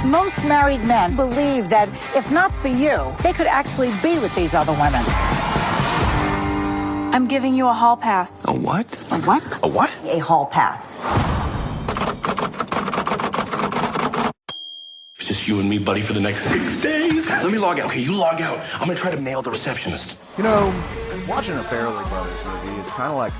Most married men believe that if not for you, they could actually be with these other women. I'm giving you a hall pass. A what? A what? A what? A hall pass. It's just you and me, buddy, for the next 6 days. Let me log out. Okay, you log out. I'm gonna try to nail the receptionist. You know, watching a Farrelly Brothers movie is kind of like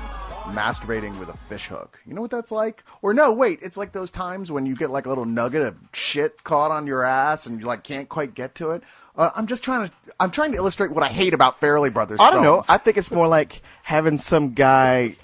masturbating with a fishhook. You know what that's like? Or no, wait, it's like those times when you get like a little nugget of shit caught on your ass and you like can't quite get to it. I'm trying to illustrate what I hate about Farrelly Brothers I don't know. films. I think it's more like having some guy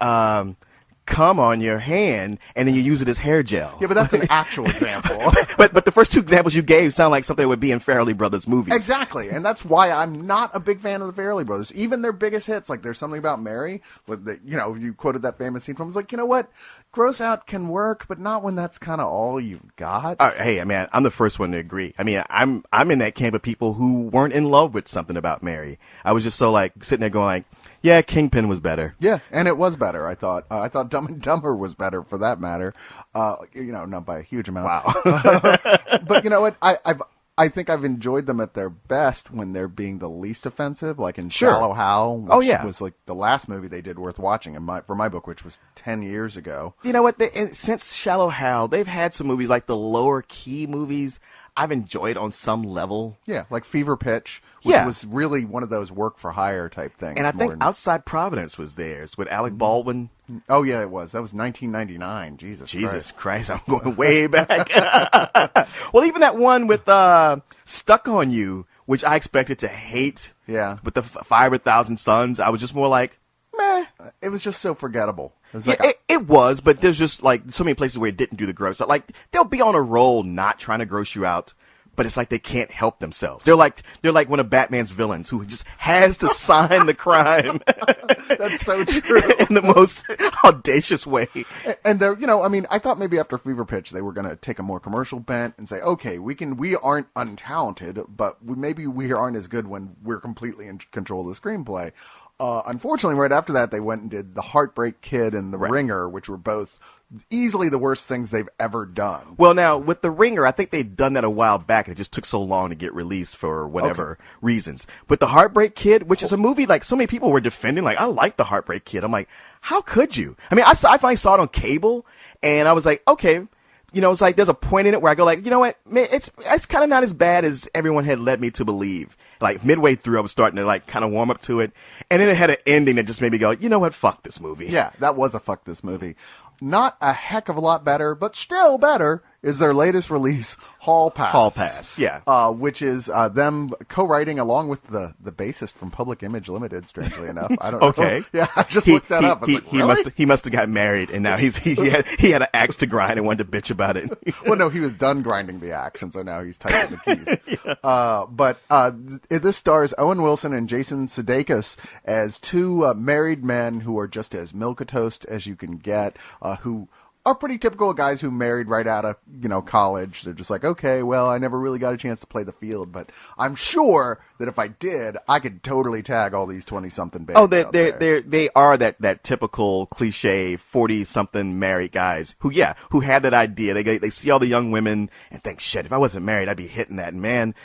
come on your hand and then you use it as hair gel. Yeah, but that's an actual example. but the first two examples you gave sound like something that would be in Farrelly Brothers movies. Exactly, and that's why I'm not a big fan of the Farrelly Brothers. Even their biggest hits, like There's Something About Mary, with the, you quoted that famous scene from. I was like, you know what, gross out can work, but not when that's kind of all you've got. Hey, man, I'm the first one to agree. I mean, I'm in that camp of people who weren't in love with Something About Mary. I was just so like sitting there going like, yeah, Kingpin was better. Yeah, and it was better. I thought Dumb and Dumber was better for that matter. Not by a huge amount. Wow. But you know what? I think I've enjoyed them at their best when they're being the least offensive, like in Shallow Hal, which was like the last movie they did worth watching for my book, which was 10 years ago. You know what? Since Shallow Hal, they've had some movies like the lower key movies I've enjoyed on some level. Yeah, like Fever Pitch, which was really one of those work for hire type things. And I think Outside Providence was theirs with Alec Baldwin. Oh yeah, it was. That was 1999. Jesus Christ, I'm going way back. Well, even that one with Stuck on You, which I expected to hate. Yeah. With the 500,000 Suns, I was just more like, meh. It was just so forgettable. It was like it was, but there's just like so many places where it didn't do the gross. Like they'll be on a roll not trying to gross you out, but it's like they can't help themselves. They're like one of Batman's villains who just has to sign the crime. That's so true. In the most audacious way. And they're, I thought maybe after Fever Pitch they were going to take a more commercial bent and say, okay, we aren't untalented, but maybe we aren't as good when we're completely in control of the screenplay. Unfortunately, right after that, they went and did The Heartbreak Kid and The Ringer, which were both easily the worst things they've ever done. Well, now, with The Ringer, I think they'd done that a while back, and it just took so long to get released for whatever reasons. But The Heartbreak Kid, which is a movie like so many people were defending, like, I like The Heartbreak Kid. I'm like, how could you? I mean, I finally saw it on cable, and I was like, okay. It's like there's a point in it where I go like, you know what, man, it's kind of not as bad as everyone had led me to believe. Like midway through, I was starting to like kind of warm up to it, and then it had an ending that just made me go, you know what, fuck this movie. Yeah, that was a fuck this movie. Not a heck of a lot better, but still better is their latest release, Hall Pass. Hall Pass, yeah. Which is them co-writing along with the bassist from Public Image Limited, strangely enough. I don't know. Okay. Yeah, I just looked that up. I was like, really? He must have got married, and now he had an axe to grind and wanted to bitch about it. Well, no, he was done grinding the axe, and so now he's tightening the keys. Yeah. But this stars Owen Wilson and Jason Sudeikis as two married men who are just as milquetoast as you can get, who are pretty typical of guys who married right out of, college. They're just like, okay, well, I never really got a chance to play the field, but I'm sure that if I did, I could totally tag all these 20-something babes. Oh, they are that typical cliche 40-something married guys who had that idea. They see all the young women and think, shit, if I wasn't married, I'd be hitting that. And man,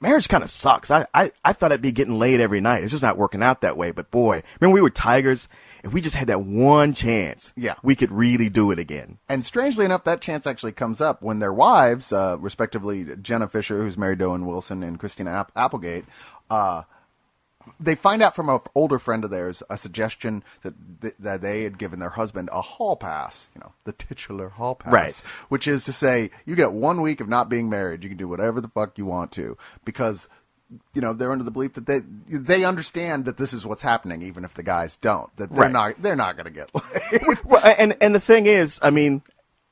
marriage kind of sucks. I thought I'd be getting laid every night. It's just not working out that way. But boy, remember we were Tigers? If we just had that one chance, we could really do it again. And strangely enough, that chance actually comes up when their wives, respectively Jenna Fisher, who's married to Owen Wilson, and Christina Applegate, they find out from an older friend of theirs a suggestion that they had given their husband a hall pass, the titular hall pass, right? Which is to say, you get 1 week of not being married. You can do whatever the fuck you want to, because they're under the belief that they understand that this is what's happening, even if the guys don't. That they're not going to get laid. Well, and the thing is, I mean,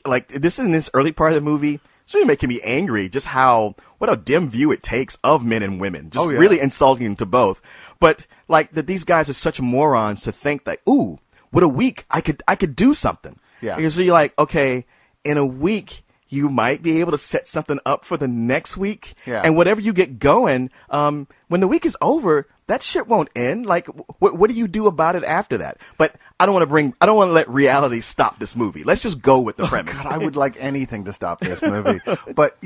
like this in this early part of the movie, it's really making me angry. Just what a dim view it takes of men and women. Just really insulting to both. But like that, these guys are such morons to think that, ooh, what a week I could do something. Yeah. So you're like, okay, in a week you might be able to set something up for the next week. Yeah. And whatever you get going, when the week is over, that shit won't end. Like, what do you do about it after that? But I don't want to let reality stop this movie. Let's just go with the premise. God, I would like anything to stop this movie. But,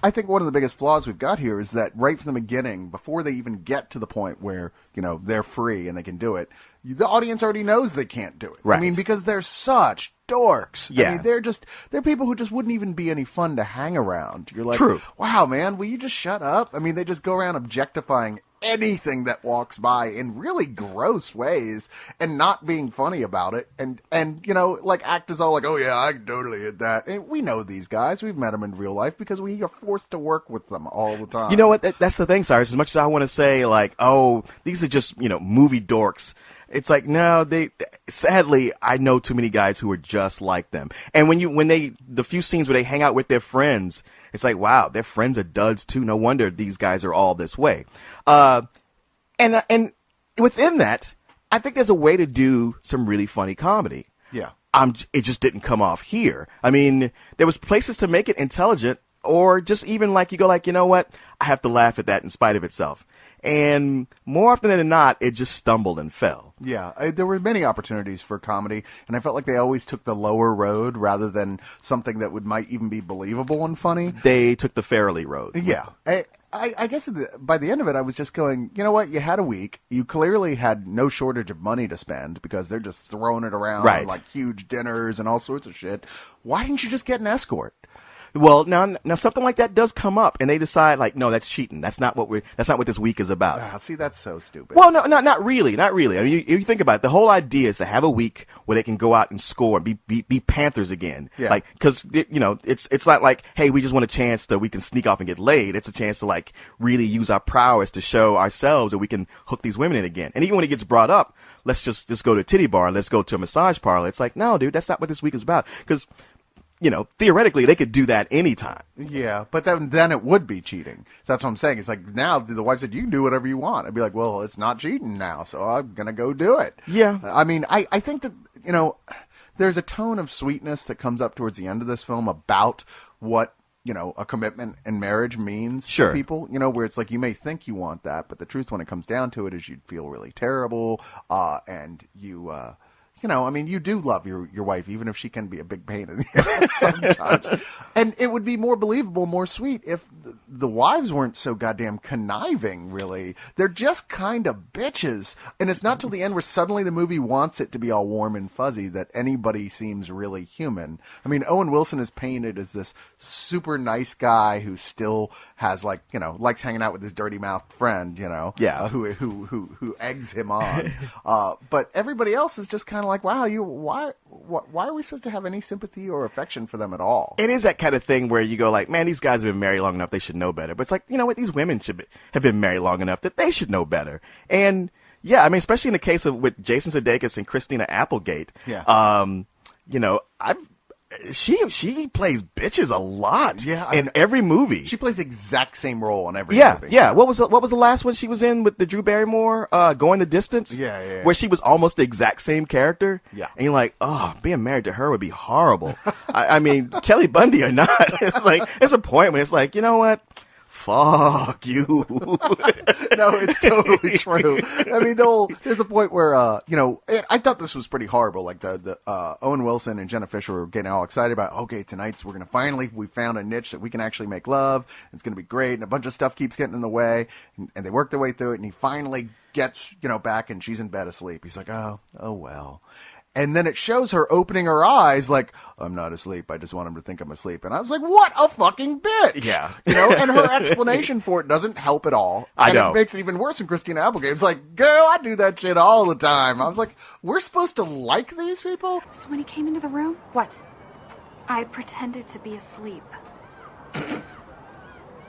I think one of the biggest flaws we've got here is that right from the beginning, before they even get to the point where, they're free and they can do it, the audience already knows they can't do it. Right. I mean, because they're such dorks. Yeah. I mean, they're people who just wouldn't even be any fun to hang around. You're like, True. Wow, man, will you just shut up? I mean, they just go around objectifying anything that walks by in really gross ways and not being funny about it and act as all like, oh yeah, I totally hit that. And we know these guys. We've met them in real life because we are forced to work with them all the time. You know what? That's the thing, Cyrus. As much as I want to say, like, oh, these are just, movie dorks. It's like, no, sadly, I know too many guys who are just like them. And the few scenes where they hang out with their friends, it's like, wow, their friends are duds too. No wonder these guys are all this way. And within that, I think there's a way to do some really funny comedy. Yeah. It just didn't come off here. I mean, there was places to make it intelligent, or just even like you go like, you know what? I have to laugh at that in spite of itself. And more often than not, it just stumbled and fell. Yeah, there were many opportunities for comedy, and I felt like they always took the lower road rather than something that might even be believable and funny. They took the Farrelly road. Yeah. I guess by the end of it, I was just going, you know what? You had a week. You clearly had no shortage of money to spend because they're just throwing it around right. like huge dinners and all sorts of shit. Why didn't you just get an escort? Well, now something like that does come up, and they decide like, no, that's cheating. That's not what this week is about. See, that's so stupid. Well, no, not really. I mean, you think about it. The whole idea is to have a week where they can go out and score and be Panthers again. Yeah. Like, because it's not like, hey, we just want a chance we can sneak off and get laid. It's a chance to like really use our prowess to show ourselves that we can hook these women in again. And even when it gets brought up, let's just go to a titty bar, let's go to a massage parlor. It's like, no, dude, that's not what this week is about. Because theoretically, they could do that anytime. Yeah, but then it would be cheating. That's what I'm saying. It's like now the wife said, you can do whatever you want. I'd be like, well, it's not cheating now, so I'm going to go do it. Yeah. I mean, I think that, there's a tone of sweetness that comes up towards the end of this film about what, a commitment and marriage means sure. to people, where it's like you may think you want that, but the truth when it comes down to it is you'd feel really terrible, and you... you do love your wife, even if she can be a big pain in the ass sometimes. And it would be more believable, more sweet if the wives weren't so goddamn conniving, really. They're just kind of bitches. And it's not till the end where suddenly the movie wants it to be all warm and fuzzy that anybody seems really human. I mean, Owen Wilson is painted as this super nice guy who still has, likes hanging out with his dirty mouthed friend, yeah. who eggs him on. But everybody else is just kind of like, wow, why are we supposed to have any sympathy or affection for them at all? It is that kind of thing where you go like, man, these guys have been married long enough, they should know better. But it's like, you know what, these women have been married long enough that they should know better. And yeah, I mean, especially in the case with Jason Sudeikis and Christina Applegate. Yeah. She plays bitches a lot. Yeah, in every movie. She plays the exact same role in every movie. Yeah. What was the last one she was in with the Drew Barrymore? Going the Distance. Yeah. Where she was almost the exact same character. Yeah. And you're like, oh, being married to her would be horrible. I mean, Kelly Bundy or not, it's like it's a point when it's like, you know what? Fuck you. No, it's totally true. I mean, there's a point where, I thought this was pretty horrible. Like the Owen Wilson and Jenna Fisher were getting all excited about, okay, tonight we're going to we found a niche that we can actually make love. It's going to be great. And a bunch of stuff keeps getting in the way. And they work their way through it. And he finally gets, back and she's in bed asleep. He's like, oh well. And then it shows her opening her eyes like, I'm not asleep. I just want him to think I'm asleep. And I was like, what a fucking bitch. Yeah. And her explanation for it doesn't help at all. I know. It makes it even worse when Christina Applegate. It's like, girl, I do that shit all the time. I was like, we're supposed to like these people? So when he came into the room, What? I pretended to be asleep.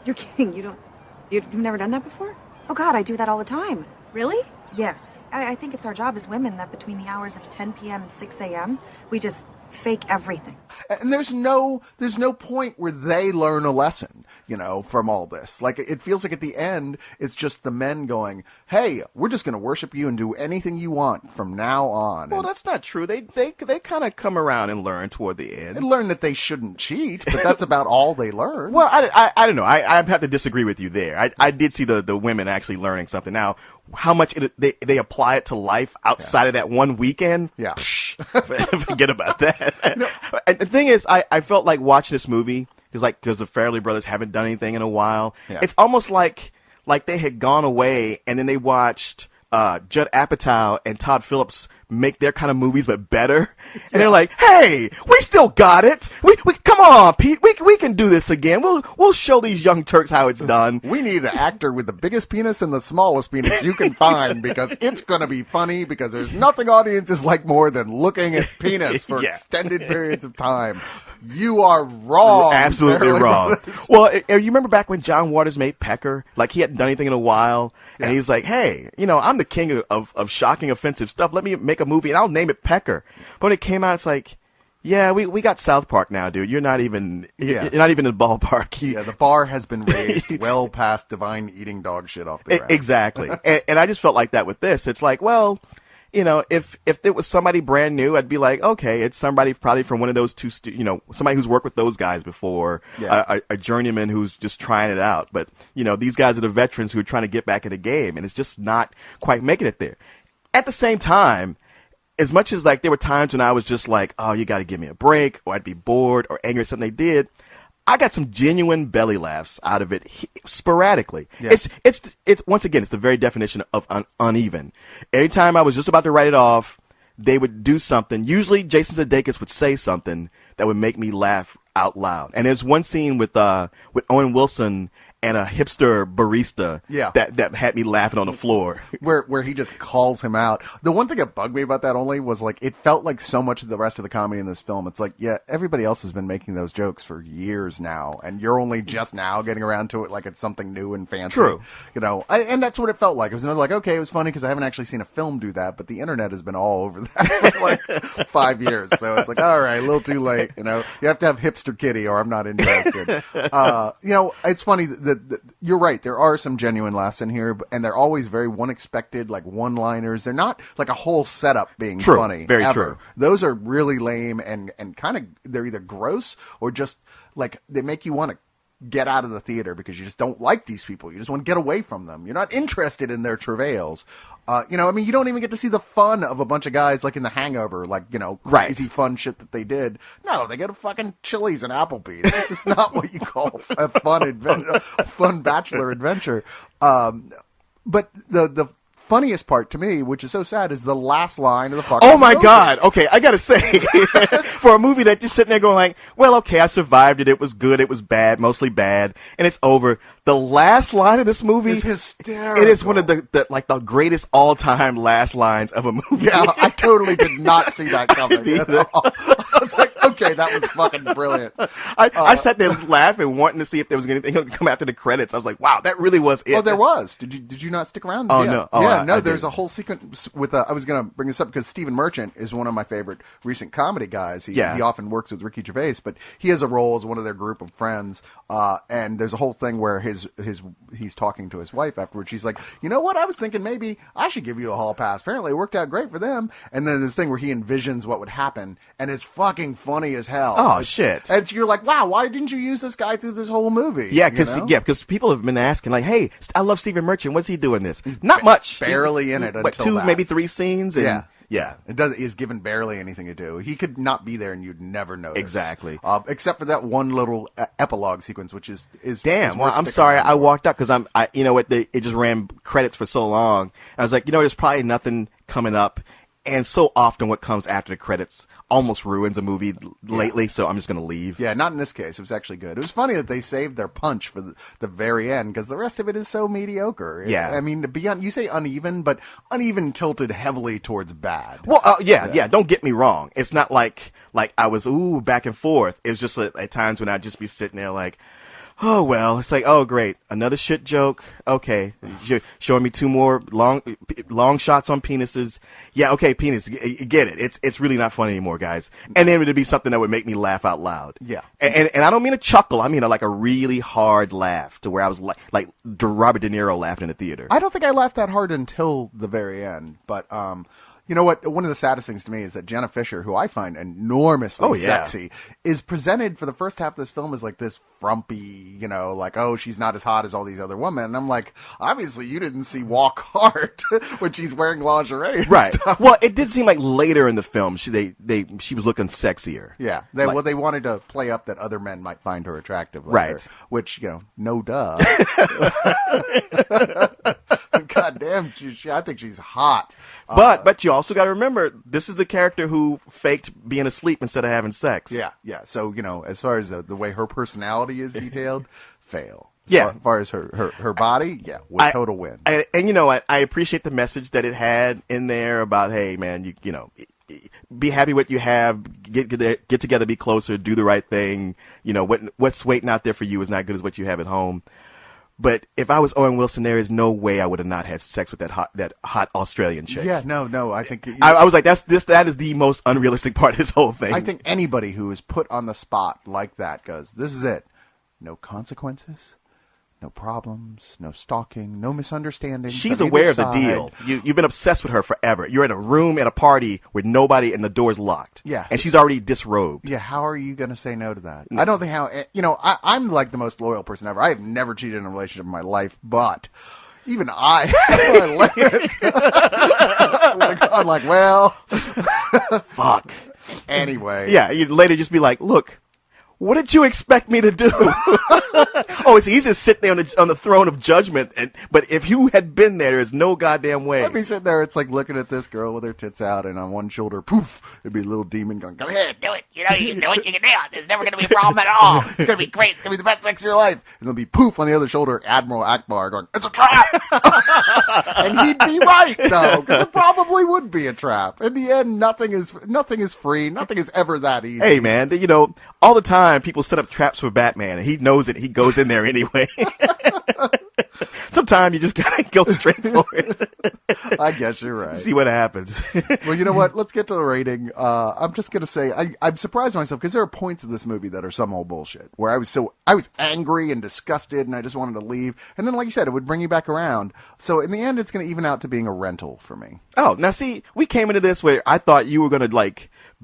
You're kidding. You've never done that before? Oh God, I do that all the time. Really? Yes. I think it's our job as women that between the hours of 10 p.m. and 6 a.m., we just fake everything. And there's no point where they learn a lesson, from all this. Like, it feels like at the end, it's just the men going, hey, we're just going to worship you and do anything you want from now on. Well, that's not true. They kind of come around and learn toward the end. And learn that they shouldn't cheat, but that's about all they learn. Well, I don't know. I have to disagree with you there. I did see the women actually learning something. Now, how much they apply it to life outside of that one weekend? Yeah. Forget about that. And the thing is, I felt like watching this movie because the Farrelly brothers haven't done anything in a while. Yeah. It's almost like they had gone away and then they watched Judd Apatow and Todd Phillips make their kind of movies but better, and they're like, hey, we still got it. We come on, Pete, we can do this again. We'll show these young Turks how it's done. We need an actor with the biggest penis and the smallest penis you can find, because it's going to be funny, because there's nothing audiences like more than looking at penis for extended periods of time. You are wrong. You're absolutely wrong. Well, you remember back when John Waters made Pecker? Like, he hadn't done anything in a while, and he's like, hey, I'm the king of shocking, offensive stuff. Let me make a movie, and I'll name it Pecker. But when it came out, it's like, yeah, we got South Park now, dude. You're not even you're not even in the ballpark. The bar has been raised well past divine eating dog shit off the ground. Exactly. and I just felt like that with this. It's like, well, if it was somebody brand new, I'd be like, okay, it's somebody probably from one of those two, somebody who's worked with those guys before, a journeyman who's just trying it out. But, these guys are the veterans who are trying to get back in the game, and it's just not quite making it there. At the same time, as much as like there were times when I was just like, oh, you got to give me a break, or I'd be bored or angry at something they did, I got some genuine belly laughs out of it sporadically. Yes. It's once again, it's the very definition of uneven. Every time I was just about to write it off, they would do something. Usually Jason Sudeikis would say something that would make me laugh out loud. And there's one scene with Owen Wilson and a hipster barista that had me laughing on the floor. Where he just calls him out. The one thing that bugged me about that only was, like, it felt like so much of the rest of the comedy in this film. It's like, yeah, everybody else has been making those jokes for years now, and you're only just now getting around to it like it's something new and fancy. True. And that's what it felt like. It was like, okay, it was funny because I haven't actually seen a film do that, but the internet has been all over that for like 5 years. So it's like, all right, a little too late. You have to have hipster kitty or I'm not interested. It's funny that you're right. There are some genuine laughs in here, and they're always very unexpected, like one-liners. They're not like a whole setup being funny. Very ever. true. Those are really lame and kind of, they're either gross or just like they make you want to get out of the theater because you just don't like these people. You just want to get away from them. You're not interested in their travails. You don't even get to see the fun of a bunch of guys like in The Hangover, like, crazy fun shit that they did. No, they go to fucking Chili's and Applebee's. This is not what you call a fun bachelor adventure. But the funniest part to me, which is so sad, is the last line of the fucking Oh my God. Okay, I gotta say, for a movie that you're sitting there going like, well, okay, I survived it. It was good. It was bad, mostly bad, and it's over. The last line of this movie is hysterical. It is one of the greatest all-time last lines of a movie. Yeah, I totally did not see that coming at all. I was like, okay, that was fucking brilliant. I sat there laughing, wanting to see if there was anything going to come after the credits. I was like, wow, that really was it. Oh, there was. Did you not stick around? Oh, yeah. no. Oh, Yeah, there's a whole sequence with, I was going to bring this up because Stephen Merchant is one of my favorite recent comedy guys. He often works with Ricky Gervais, but he has a role as one of their group of friends, and there's a whole thing where he's talking to his wife afterwards. She's like, you know what, I was thinking maybe I should give you a hall pass. Apparently it worked out great for them. And then there's this thing where he envisions what would happen, and it's fucking funny as hell. Oh, shit. And you're like, wow, why didn't you use this guy through this whole movie? Yeah, because people have been asking, like, hey, I love Stephen Merchant. What's he doing this? Not much. Barely in it until two, maybe three scenes. And yeah. He's given barely anything to do. He could not be there and you'd never notice. Exactly. Except for that one little epilogue sequence, which is damn. Well, I'm sorry. I walked out because it just ran credits for so long. I was like, there's probably nothing coming up. And so often what comes after the credits almost ruins a movie lately, so I'm just going to leave. Yeah, not in this case. It was actually good. It was funny that they saved their punch for the very end, because the rest of it is so mediocre. I mean, beyond, you say uneven, but uneven tilted heavily towards bad. Well, don't get me wrong. It's not like I was, back and forth. It's just at times when I'd just be sitting there like, oh, well, it's like, oh, great. Another shit joke. Okay. You're showing me 2 more long shots on penises. Yeah, okay, penis. Get it. It's really not funny anymore, guys. And then it'd be something that would make me laugh out loud. Yeah. And I don't mean a chuckle. I mean like a really hard laugh to where I was like Robert De Niro laughing in the theater. I don't think I laughed that hard until the very end, but you know what? One of the saddest things to me is that Jenna Fisher, who I find enormously sexy, is presented for the first half of this film as like this frumpy, you know, like, oh, she's not as hot as all these other women. And I'm like, obviously you didn't see Walk Hard when she's wearing lingerie. Right. Well, it did seem like later in the film she was looking sexier. Yeah. They wanted to play up that other men might find her attractive later, right. Which, you know, no duh. God damn, I think she's hot. But you also got to remember, this is the character who faked being asleep instead of having sex. Yeah. So, you know, as far as the way her personality is detailed, fail. Yeah. As far as her body, total win. And you know what? I appreciate the message that it had in there about, hey, man, you know, be happy what you have, get together, be closer, do the right thing. You know, what's waiting out there for you is not good as what you have at home. But if I was Owen Wilson, there is no way I would have not had sex with that hot Australian chick. Yeah, no. I think I was like, that is the most unrealistic part of this whole thing. I think anybody who is put on the spot like that goes, this is it. No consequences, no problems, no stalking, no misunderstandings. She's aware of the deal. You've been obsessed with her forever. You're in a room at a party with nobody and the door's locked. Yeah. And she's already disrobed. Yeah, how are you going to say no to that? No. I don't think I'm like the most loyal person ever. I have never cheated in a relationship in my life, but even I have my limits. I'm like, well, fuck. Anyway. Yeah, you'd later just be like, look, what did you expect me to do? Oh, it's easy to sit there on the throne of judgment, but if you had been there's no goddamn way. I'd be sitting there, it's like looking at this girl with her tits out, and on one shoulder, poof, it'd be a little demon going, go ahead, do it. You know, you can do it, you can do it. There's never going to be a problem at all. It's going to be great. It's going to be the best sex of your life. And it'll be poof on the other shoulder, Admiral Akbar going, it's a trap! And he'd be right, though, because it probably would be a trap. In the end, nothing is free. Nothing is ever that easy. Hey, man, you know, all the time people set up traps for Batman, and he knows it. He goes in there anyway. Sometimes you just gotta go straight for it. I guess you're right. See what happens. Well, you know what? Let's get to the rating. I'm just gonna say I'm surprised myself because there are points of this movie that are some old bullshit where I was angry and disgusted and I just wanted to leave. And then, like you said, it would bring you back around. So in the end, it's gonna even out to being a rental for me. Oh, now see, we came into this where I thought you were gonna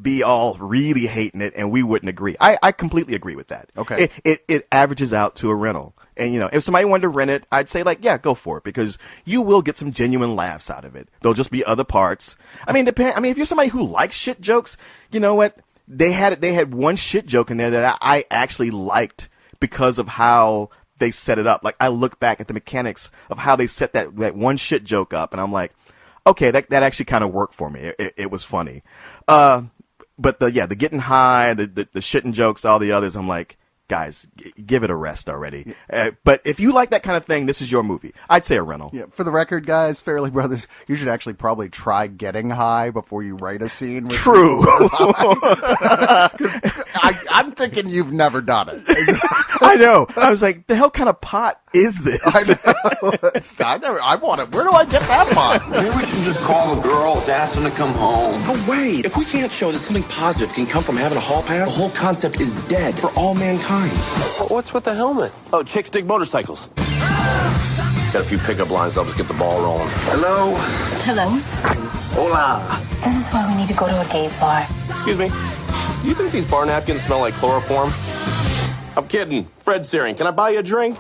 be all really hating it, and we wouldn't agree. I completely agree with that. Okay. It averages out to a rental. And, you know, if somebody wanted to rent it, I'd say, yeah, go for it, because you will get some genuine laughs out of it. There'll just be other parts. I mean, if you're somebody who likes shit jokes, you know what? They had one shit joke in there that I actually liked because of how they set it up. Like, I look back at the mechanics of how they set that one shit joke up, and I'm like, okay, that actually kind of worked for me. It was funny. But the getting high, the shitting jokes, all the others, I'm like, guys, give it a rest already. But if you like that kind of thing, this is your movie. I'd say a rental. Yeah, for the record, guys, Farrelly Brothers, you should actually probably try getting high before you write a scene. With True. I'm thinking you've never done it. I know. I was like, the hell kind of pot is this? I know. I want it. Where do I get that pot? Maybe we should just call the girls, ask them to come home. No way. If we can't show that something positive can come from having a hall pass, the whole concept is dead for all mankind. What's with the helmet? Oh, chicks dig motorcycles. Got a few pickup lines. I'll just get the ball rolling. Hello? Hello. Hola. This is why we need to go to a gay bar. Excuse me. Do you think these bar napkins smell like chloroform? I'm kidding. Fred Searing, can I buy you a drink?